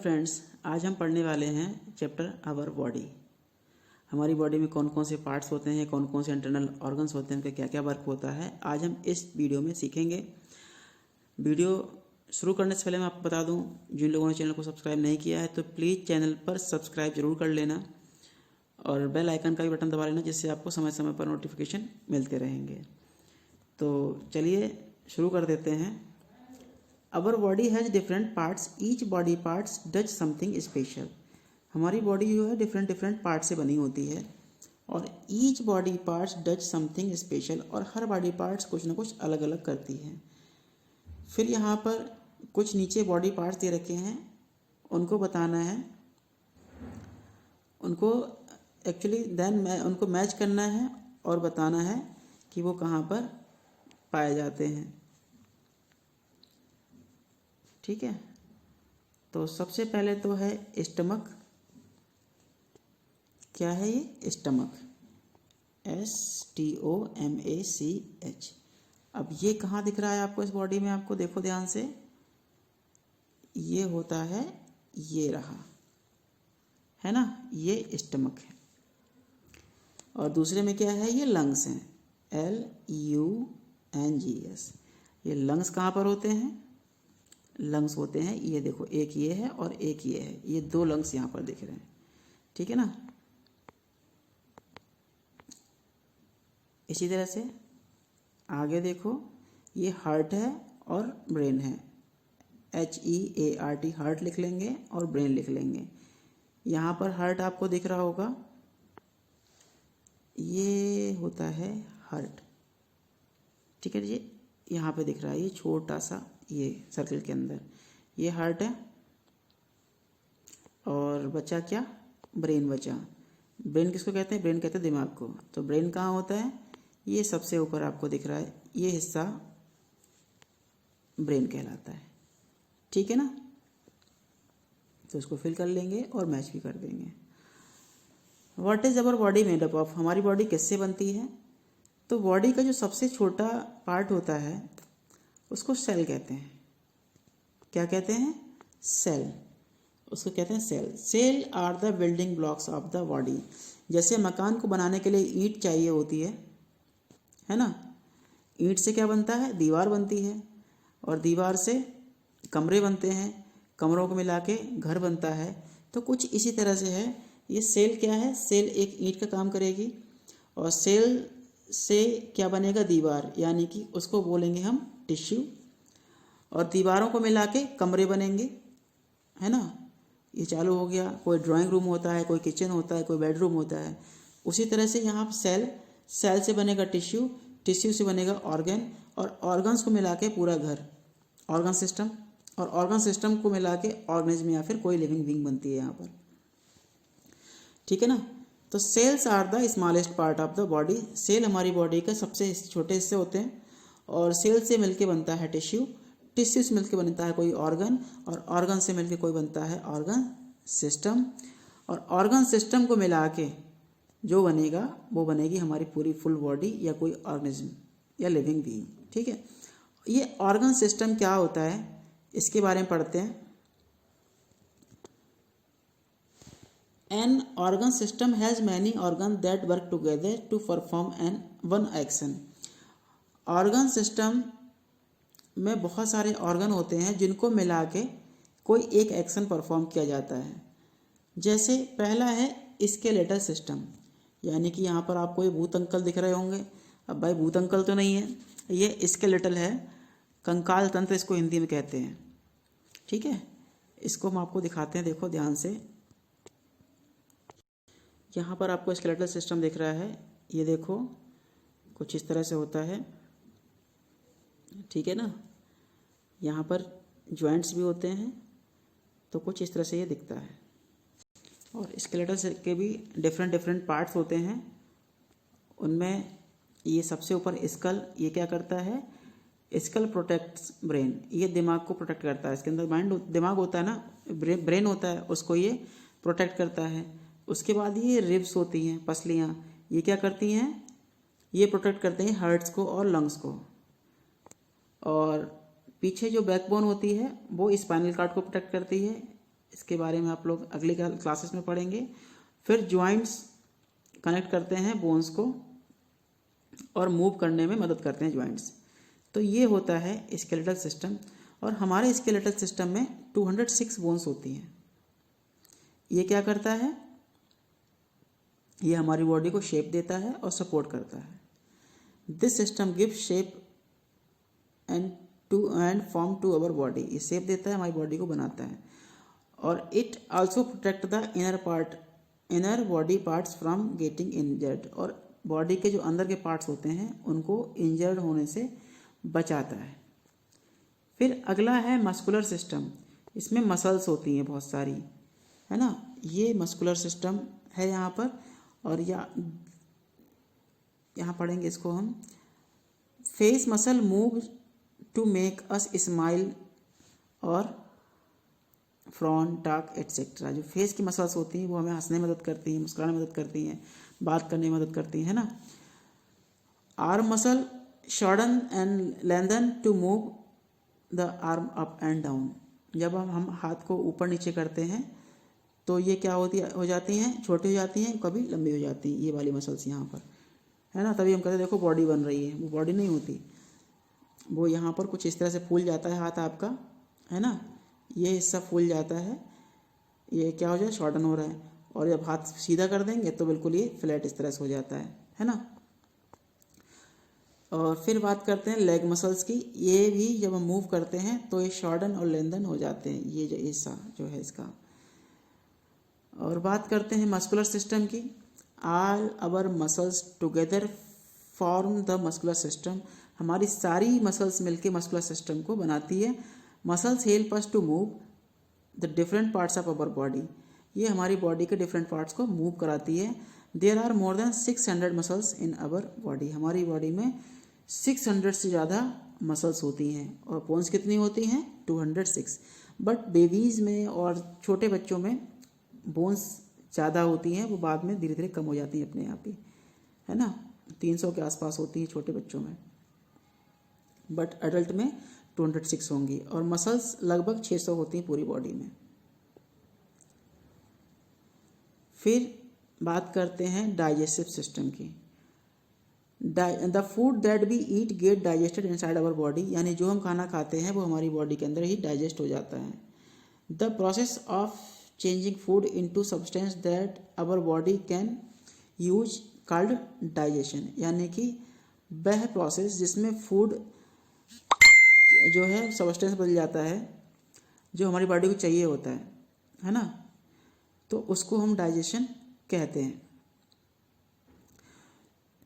Friends, आज हम पढ़ने वाले हैं चैप्टर आवर बॉडी। हमारी बॉडी में कौन कौन से पार्ट्स होते हैं, कौन कौन से इंटरनल ऑर्गन्स होते हैं, उनका क्या क्या वर्क होता है, आज हम इस वीडियो में सीखेंगे। वीडियो शुरू करने से पहले मैं आपको बता दूं, जिन लोगों ने चैनल को सब्सक्राइब नहीं किया है तो प्लीज़ चैनल पर सब्सक्राइब जरूर कर लेना और बेल आइकन का भी बटन दबा लेना, जिससे आपको समय समय पर नोटिफिकेशन मिलते रहेंगे। तो चलिए शुरू कर देते हैं। Our body has different parts. Each body parts does something special. हमारी बॉडी जो है डिफरेंट डिफरेंट पार्ट से बनी होती है और each body parts does something special, और हर बॉडी पार्ट्स कुछ ना कुछ अलग अलग करती है। फिर यहाँ पर कुछ नीचे बॉडी पार्ट्स दे रखे हैं, उनको बताना है, उनको एक्चुअली उनको मैच करना है और बताना है कि वो कहाँ पर पाए जाते हैं। ठीक है, तो सबसे पहले तो है स्टमक। क्या है ये? Stomach, STOMACH। अब ये कहाँ दिख रहा है आपको इस बॉडी में? आपको देखो ध्यान से, ये होता है, ये रहा है ना, ये स्टमक है। और दूसरे में क्या है? ये लंग्स हैं, LUNGS। ये लंग्स कहाँ पर होते हैं? लंग्स होते हैं, ये देखो, एक ये है और एक ये है, ये दो लंग्स यहाँ पर दिख रहे हैं। ठीक है ना। इसी तरह से आगे देखो, ये हार्ट है और ब्रेन है, HEART, हार्ट लिख लेंगे और ब्रेन लिख लेंगे। यहाँ पर हार्ट आपको दिख रहा होगा, ये होता है हार्ट। ठीक है जी, यहाँ पे दिख रहा है, ये छोटा सा, ये सर्कल के अंदर ये हार्ट है। और बचा क्या? ब्रेन बचा। ब्रेन किसको कहते हैं? ब्रेन कहते हैं दिमाग को। तो ब्रेन कहाँ होता है? ये सबसे ऊपर आपको दिख रहा है, ये हिस्सा ब्रेन कहलाता है। ठीक है ना। तो इसको फिल कर लेंगे और मैच भी कर देंगे। What is our body made up of? हमारी बॉडी किससे बनती है? तो बॉडी का जो सबसे छोटा पार्ट होता है उसको सेल कहते हैं। क्या कहते हैं? सेल। उसको कहते हैं cell. Cell are the building blocks of the body. जैसे मकान को बनाने के लिए ईंट चाहिए होती है ना। ईंट से क्या बनता है? दीवार बनती है, और दीवार से कमरे बनते हैं, कमरों को मिला के घर बनता है। तो कुछ इसी तरह से है ये सेल। क्या है? सेल एक ईंट का काम करेगी, और सेल से क्या बनेगा? दीवार, यानी कि उसको बोलेंगे हम टिश्यू। और दीवारों को मिला के कमरे बनेंगे, है ना। ये चालू हो गया। कोई ड्राइंग रूम होता है, कोई किचन होता है, कोई बेडरूम होता है। उसी तरह से यहाँ सेल, सेल से बनेगा टिश्यू, टिश्यू से बनेगा ऑर्गन, और ऑर्गन्स को मिला के पूरा घर, ऑर्गन सिस्टम, और ऑर्गन सिस्टम को मिला के ऑर्गेनिज्म या फिर कोई लिविंग बीइंग बनती है यहाँ पर। ठीक है ना। तो cells are the smallest part of the body. Cell हमारी बॉडी के सबसे छोटे हिस्से होते हैं, और सेल से मिलके बनता है टिश्यू, टिश्यू से मिलके बनता है कोई ऑर्गन, और ऑर्गन से मिलके कोई बनता है ऑर्गन सिस्टम, और ऑर्गन सिस्टम को मिला के जो बनेगा वो बनेगी हमारी पूरी फुल बॉडी या कोई ऑर्गेनिज्म या लिविंग बीइंग। ठीक है। ये ऑर्गन सिस्टम क्या होता है इसके बारे में पढ़ते हैं। An organ system has many organs that work together to perform one action. Organ system में बहुत सारे ऑर्गन होते हैं जिनको मिला के कोई एक एक्शन परफॉर्म किया जाता है। जैसे पहला है स्केलेटल सिस्टम, यानी कि यहाँ पर आपको ये भूत अंकल दिख रहे होंगे। अब भाई भूत अंकल तो नहीं है, ये स्केलेटल है, कंकाल तंत्र इसको हिंदी में कहते हैं। ठीक है, इसको हम आपको दिखाते हैं, देखो ध्यान से। यहाँ पर आपको स्केलेटल सिस्टम दिख रहा है, ये देखो कुछ इस तरह से होता है। ठीक है ना। यहाँ पर जॉइंट्स भी होते हैं, तो कुछ इस तरह से ये दिखता है। और स्केलेटल के भी डिफरेंट डिफरेंट पार्ट्स होते हैं। उनमें ये सबसे ऊपर स्कल, ये क्या करता है? स्कल प्रोटेक्ट्स ब्रेन, ये दिमाग को प्रोटेक्ट करता है। इसके अंदर दिमाग होता है ना, ब्रेन होता है, उसको ये प्रोटेक्ट करता है। उसके बाद ये रिब्स होती हैं, पसलियाँ, ये क्या करती हैं? ये प्रोटेक्ट करते हैं हार्ट्स को और लंग्स को। और पीछे जो बैकबोन होती है वो स्पाइनल कार्ड को प्रोटेक्ट करती है, इसके बारे में आप लोग अगली क्लासेस में पढ़ेंगे। फिर जॉइंट्स कनेक्ट करते हैं बोन्स को और मूव करने में मदद करते हैं जॉइंट्स। तो ये होता है स्केलेटल सिस्टम। और हमारे स्केलेटल सिस्टम में 206 बोन्स होती हैं। ये क्या करता है, ये हमारी बॉडी को शेप देता है और सपोर्ट करता है। This system give shape and form to our body. ये शेप देता है, हमारी बॉडी को बनाता है। और it also protect the inner body parts from getting injured. और बॉडी के जो अंदर के पार्ट्स होते हैं उनको इंजर्ड होने से बचाता है। फिर अगला है मस्कुलर सिस्टम। इसमें मसल्स होती हैं बहुत सारी, है ना। ये मस्कुलर सिस्टम है यहाँ पर। और यहाँ पढ़ेंगे इसको हम। Face muscle move to make us smile और फ्रॉन टॉक एटसेट्रा। जो फेस की मसल्स होती हैं वो हमें हंसने में मदद करती हैं, मुस्कुराने में मदद करती हैं, बात करने में मदद करती हैं, है ना। Arm muscle shorten and lengthen to move the arm up and down. जब हम हाथ को ऊपर नीचे करते हैं तो ये क्या हो जाती हैं, छोटी हो जाती हैं, कभी लंबी हो जाती हैं, ये वाली मसल्स यहाँ पर, है ना। तभी हम कहते हैं देखो बॉडी बन रही है। वो बॉडी नहीं होती, वो यहाँ पर कुछ इस तरह से फूल जाता है हाथ आपका, है ना। ये हिस्सा फूल जाता है, ये क्या हो जाए, शॉर्टन हो रहा है। और जब हाथ सीधा कर देंगे तो बिल्कुल ये फ्लैट इस तरह से हो जाता है ना। और फिर बात करते हैं लेग मसल्स की। ये भी जब हम मूव करते हैं तो ये शॉर्टन और लेंथन हो जाते हैं, ये जो हिस्सा जो है इसका। और बात करते हैं मस्कुलर सिस्टम की। All our muscles together form the muscular system. हमारी सारी मसल्स मिलके मस्कुलर सिस्टम को बनाती है। Muscles help us to move the different parts of our body. ये हमारी बॉडी के डिफरेंट पार्ट्स को मूव कराती है। There are more than 600 muscles in our body. हमारी बॉडी में 600 से ज़्यादा मसल्स होती हैं। और बोन्स कितनी होती हैं, 206। बट बेबीज़ में और छोटे बच्चों में बोन्स ज़्यादा होती हैं, वो बाद में धीरे धीरे कम हो जाती हैं अपने आप ही, है ना। 300 के आसपास होती हैं छोटे बच्चों में, बट एडल्ट में 206 होंगी। और मसल्स लगभग 600 होती हैं पूरी बॉडी में। फिर बात करते हैं डाइजेस्टिव सिस्टम की। The food that we eat get digested inside our body. यानी जो हम खाना खाते हैं वो हमारी बॉडी के अंदर ही डाइजेस्ट हो जाता है। The process of changing food into substance that our body can use called digestion. यानी कि वह प्रोसेस जिसमें फूड जो है सब्सटेंस बदल जाता है, जो हमारी बॉडी को चाहिए होता है ना, तो उसको हम डाइजेशन कहते हैं।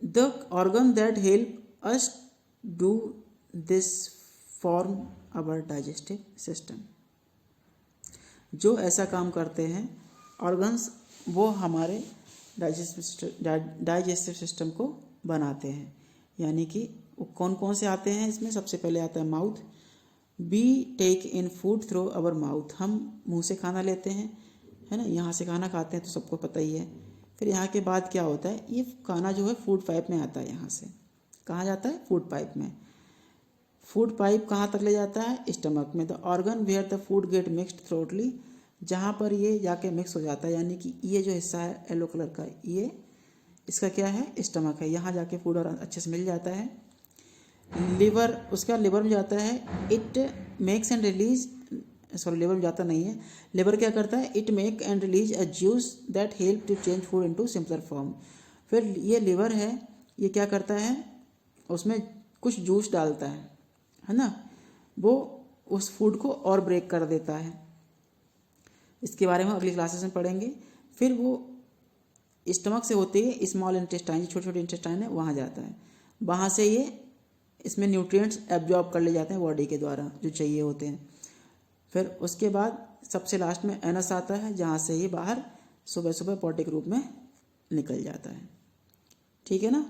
The organ that help us do this form our digestive system। जो ऐसा काम करते हैं ऑर्गन्स, वो हमारे डाइजेस्टिव सिस्टम को बनाते हैं। यानी कि वो कौन कौन से आते हैं इसमें। सबसे पहले आता है mouth. We take in food through our mouth. हम मुंह से खाना लेते हैं, है ना। यहाँ से खाना खाते हैं तो सबको पता ही है। फिर यहाँ के बाद क्या होता है, ये खाना जो है फूड पाइप में आता है। यहाँ से कहाँ जाता है, फूड पाइप में। फूड पाइप कहाँ तक ले जाता है, स्टमक में। The organ where the food get mixed thoroughly. जहाँ पर ये जाके मिक्स हो जाता है, यानी कि ये जो हिस्सा है येलो कलर का, ये इसका क्या है, स्टमक है। यहाँ जाके फूड और अच्छे से मिल जाता है। लिवर, उसका लिवर में जाता है। It makes and release, sorry liver में जाता नहीं है। लिवर क्या करता है, it make and release a juice that help to change food into simpler form. फिर ये लिवर है, ये क्या करता है, उसमें कुछ जूस डालता है ना, वो उस फूड को और ब्रेक कर देता है। इसके बारे में अगली क्लासेस में पढ़ेंगे। फिर वो स्टमक से होते ही स्मॉल इंटेस्टाइन, छोटे छोटे इंटेस्टाइन है, वहाँ जाता है। वहाँ से ये इसमें न्यूट्रिएंट्स एब्जॉर्ब कर ले जाते हैं बॉडी के द्वारा जो चाहिए होते हैं। फिर उसके बाद सबसे लास्ट में एनस आता है, जहाँ से ये बाहर सुबह सुबह पॉटी के रूप में निकल जाता है। ठीक है ना।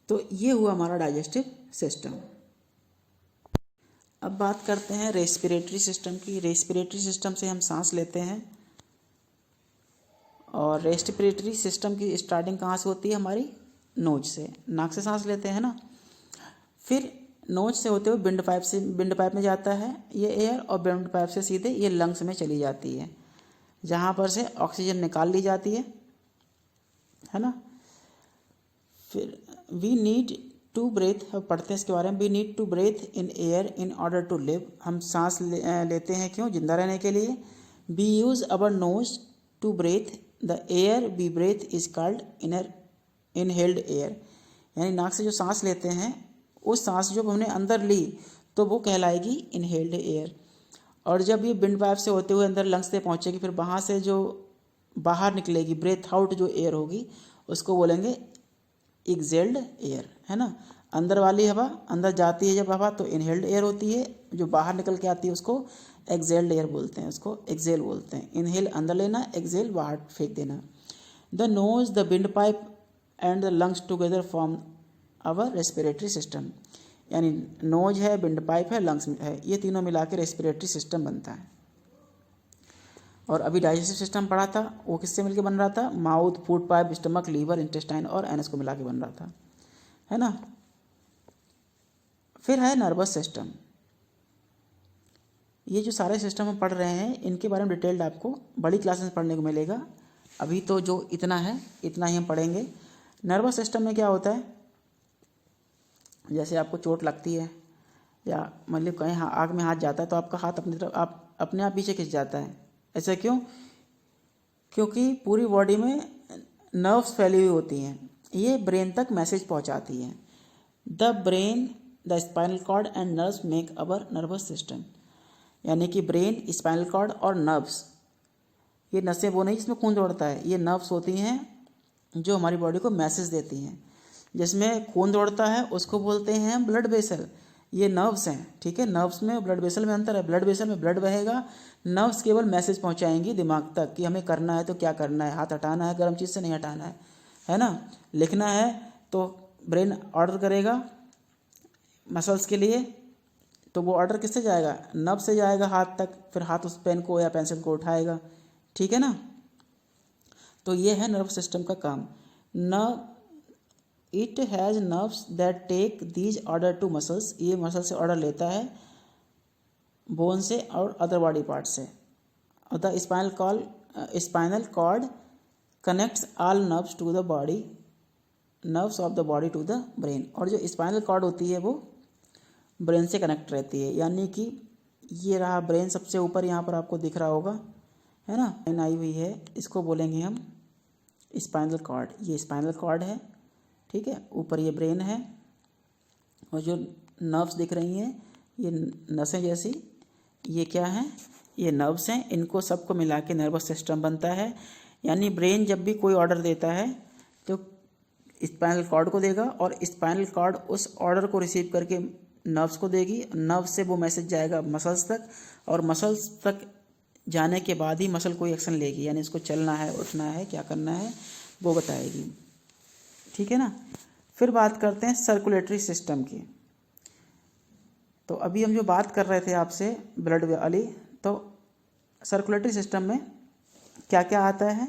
तो ये हुआ हमारा डाइजेस्टिव सिस्टम। अब बात करते हैं रेस्पिरेटरी सिस्टम की। रेस्पिरेटरी सिस्टम से हम सांस लेते हैं। और रेस्पिरेटरी सिस्टम की स्टार्टिंग कहाँ से होती है, हमारी नोज से, नाक से सांस लेते हैं ना। फिर नोज से होते हुए विंड पाइप में जाता है ये एयर, और विंड पाइप से सीधे ये लंग्स में चली जाती है, जहाँ पर से ऑक्सीजन निकाल ली जाती है ना। फिर वी नीड टू ब्रेथ, अब पढ़ते हैं इसके बारे में। We need to breathe in air in order to live, हम सांस लेते हैं क्यों? जिंदा रहने के लिए। We use our nose to breathe the air we breathe is called inhaled air, यानी नाक से जो सांस लेते हैं उस सांस जो हमने अंदर ली तो वो कहलाएगी इनहेल्ड एयर। और जब ये विंड पाइप से होते हुए अंदर लंग्स से पहुंचेगी, फिर वहाँ से जो बाहर निकलेगी ब्रेथ आउट जो एयर होगी उसको बोलेंगे एक्सहेल्ड एयर, है ना। अंदर वाली हवा अंदर जाती है जब हवा तो इनहेल्ड एयर होती है, जो बाहर निकल के आती है उसको एक्सहेल्ड एयर बोलते हैं, उसको एक्सहेल बोलते हैं। इनहेल अंदर लेना, एक्सहेल बाहर फेंक देना। The nose, the windpipe and the lungs together form our respiratory system, यानी नोज है, विंड पाइप है, लंग्स है, ये तीनों मिला के रेस्पिरेटरी सिस्टम बनता है। और अभी डाइजेस्टिव सिस्टम पढ़ा था, वो किससे मिलकर बन रहा था? Mouth, food pipe, stomach, liver, intestine और एनस को मिला के बन रहा था, है ना। फिर है नर्वस सिस्टम। ये जो सारे सिस्टम हम पढ़ रहे हैं इनके बारे में डिटेल्ड आपको बड़ी क्लास में पढ़ने को मिलेगा। अभी तो जो इतना है इतना ही हम पढ़ेंगे। नर्वस सिस्टम में क्या होता है, जैसे आपको चोट लगती है या मतलब कहीं आग में हाथ जाता है तो आपका हाथ अपनी तरफ अपने आप पीछे खिंच जाता है। ऐसा क्यों? क्योंकि पूरी बॉडी में नर्व्स फैली हुई होती हैं, ये ब्रेन तक मैसेज पहुंचाती हैं। The brain, the spinal cord and nerves make our nervous system, यानी कि ब्रेन, स्पाइनल कॉर्ड और नर्व्स, ये नसें वो नहीं जिसमें खून दौड़ता है, ये नर्व्स होती हैं जो हमारी बॉडी को मैसेज देती हैं। जिसमें खून दौड़ता है उसको बोलते हैं ब्लड वेसल, ये नर्व्स हैं, ठीक है। नर्व्स में ब्लड वेसल में अंतर है, ब्लड वेसल में ब्लड बहेगा, नर्व्स केवल मैसेज पहुंचाएंगी दिमाग तक कि हमें करना है तो क्या करना है, हाथ हटाना है, गर्म चीज़ से नहीं हटाना है ना। लिखना है तो ब्रेन ऑर्डर करेगा मसल्स के लिए, तो वो ऑर्डर किससे जाएगा? नर्व से जाएगा हाथ तक, फिर हाथ उस पेन को या पेंसिल को उठाएगा, ठीक है ना। तो ये है नर्व सिस्टम का काम। It has nerves that take these order to muscles, ये मसल से ऑर्डर लेता है बोन से और अदर बॉडी पार्ट से। और the spinal cord connects all nerves to the body, nerves of the body to the brain, और जो स्पाइनल कॉर्ड होती है वो ब्रेन से कनेक्ट रहती है, यानी कि ये रहा ब्रेन सबसे ऊपर, यहाँ पर आपको दिख रहा होगा, है ना, लाइन आई हुई है, इसको बोलेंगे हम स्पाइनल कॉर्ड। ये स्पाइनल कॉर्ड है, ठीक है, ऊपर ये ब्रेन है, और जो नर्व्स दिख रही हैं ये नसें जैसी, ये क्या हैं? ये नर्व्स हैं, इनको सबको मिला के नर्वस सिस्टम बनता है। यानी ब्रेन जब भी कोई ऑर्डर देता है तो स्पाइनल कॉर्ड को देगा, और स्पाइनल कॉर्ड उस ऑर्डर को रिसीव करके नर्व्स को देगी, नर्व्स से वो मैसेज जाएगा मसल्स तक, और मसल्स तक जाने के बाद ही मसल कोई एक्शन लेगी, यानी इसको चलना है, उठना है, क्या करना है वो बताएगी, ठीक है ना। फिर बात करते हैं सर्कुलेटरी सिस्टम की। तो अभी हम जो बात कर रहे थे आपसे ब्लड वाली, तो सर्कुलेटरी सिस्टम में क्या क्या आता है?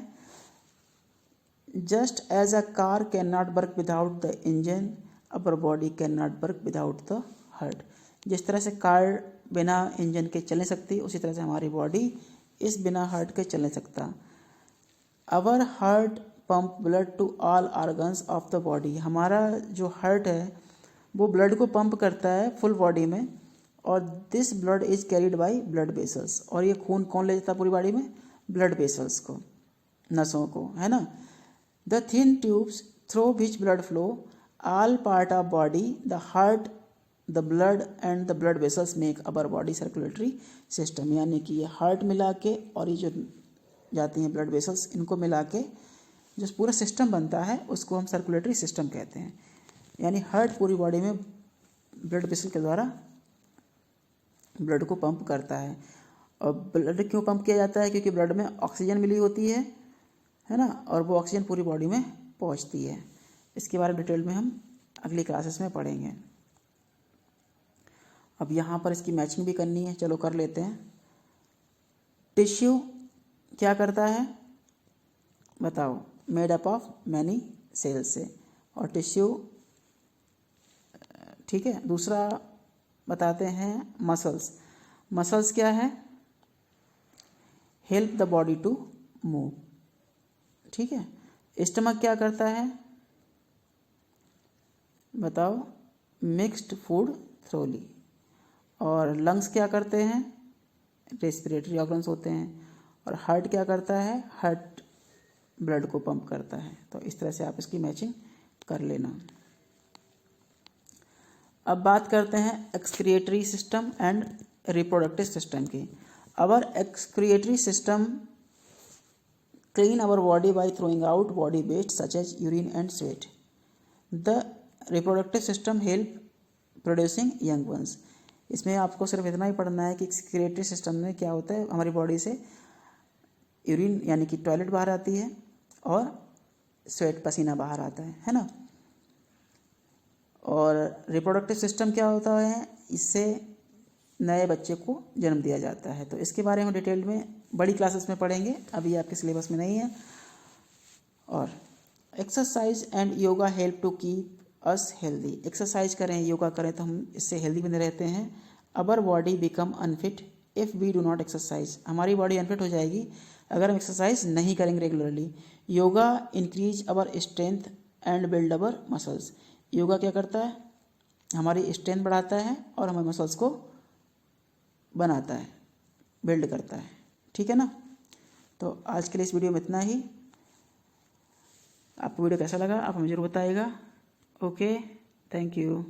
Just as a car can not work without the engine, our body can not work without the heart. जिस तरह से कार बिना इंजन के चल नहीं सकती, उसी तरह से हमारी बॉडी इस बिना हार्ट के चल नहीं सकता। Our heart pump blood to all organs of the body, हमारा जो हार्ट है वो ब्लड को पंप करता है फुल बॉडी में, और this blood is carried by blood vessels, और ये खून कौन ले जाता है पूरी बॉडी में? ब्लड वेसल्स को, नसों को, है ना। The thin tubes through which blood flow all part of body, the heart, the blood and the blood vessels make our body circulatory system, यानी कि ये हार्ट मिला के और ये जो जाती हैं ब्लड वेसल्स, इनको मिला के जो पूरा सिस्टम बनता है उसको हम सर्कुलेटरी सिस्टम कहते हैं। यानी हार्ट पूरी बॉडी में ब्लड वेसल के द्वारा ब्लड को पंप करता है। और ब्लड क्यों पंप किया जाता है? क्योंकि ब्लड में ऑक्सीजन मिली होती है ना, और वो ऑक्सीजन पूरी बॉडी में पहुंचती है। इसके बारे में डिटेल में हम अगली क्लासेस में पढ़ेंगे। अब यहाँ पर इसकी मैचिंग भी करनी है, चलो कर लेते हैं। टिश्यू क्या करता है बताओ? Made up of many cells से, और टिश्यू, ठीक है। दूसरा बताते हैं मसल्स। मसल्स क्या है? Help the body to move, ठीक है। स्टमक क्या करता है बताओ? Mixed food thoroughly. और लंग्स क्या करते हैं? रेस्पिरेटरी ऑर्गन्स होते हैं। और हार्ट क्या करता है? हार्ट ब्लड को पंप करता है। तो इस तरह से आप इसकी मैचिंग कर लेना। अब बात करते हैं excretory system and reproductive system की। Our excretory system clean our body by throwing out body waste such as urine and sweat. The reproductive system help producing young ones. इसमें आपको सिर्फ इतना ही पढ़ना है कि एक्सक्रिएटरी सिस्टम में क्या होता है, हमारी बॉडी से यूरिन यानी कि टॉयलेट बाहर आती है और स्वेट पसीना बाहर आता है ना। और रिप्रोडक्टिव सिस्टम क्या होता है? इससे नए बच्चे को जन्म दिया जाता है। तो इसके बारे में डिटेल में बड़ी क्लासेस में पढ़ेंगे, अभी आपके सिलेबस में नहीं है। और exercise and yoga help to keep us healthy. Exercise करें, योगा करें तो हम इससे हेल्दी बने रहते हैं। Our body become unfit if we do not exercise. हमारी बॉडी अनफिट हो जाएगी अगर हम एक्सरसाइज नहीं करेंगे regularly. Yoga increase our strength and build our muscles. Yoga क्या करता है? हमारी स्ट्रेंथ बढ़ाता है और हमारे मसल्स को बनाता है, बिल्ड करता है, ठीक है ना। तो आज के लिए इस वीडियो में इतना ही। आपको वीडियो कैसा लगा आप हमें जरूर बताइएगा। Okay, thank you.